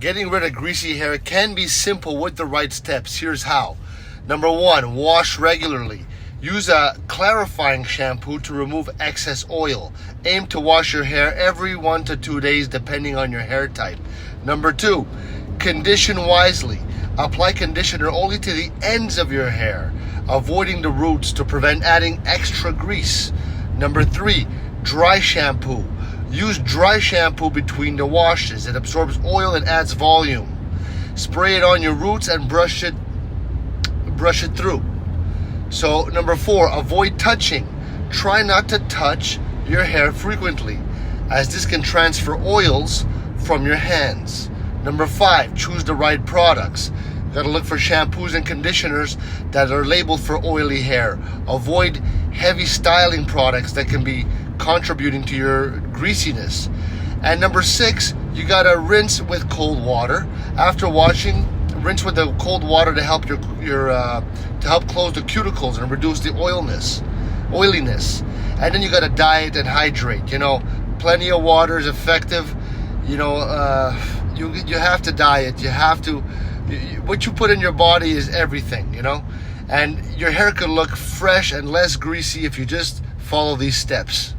Getting rid of greasy hair can be simple with the right steps. Here's how. Number 1, wash regularly. Use a clarifying shampoo to remove excess oil. Aim to wash your hair every 1 to 2 days depending on your hair type. Number 2, condition wisely. Apply conditioner only to the ends of your hair, avoiding the roots to prevent adding extra grease. Number 3, dry shampoo. Use dry shampoo between the washes. It absorbs oil and adds volume. Spray it on your roots and brush it through. So number 4, avoid touching. Try not to touch your hair frequently, as this can transfer oils from your hands. Number 5, choose the right products. You gotta look for shampoos and conditioners that are labeled for oily hair. Avoid heavy styling products that can be contributing to your greasiness. And number 6, you gotta rinse with cold water. After washing, rinse with the cold water to help to help close the cuticles and reduce the oiliness. And then you gotta diet and hydrate. Plenty of water is effective. You have to diet. You have to. What you put in your body is everything. And your hair could look fresh and less greasy if you just follow these steps.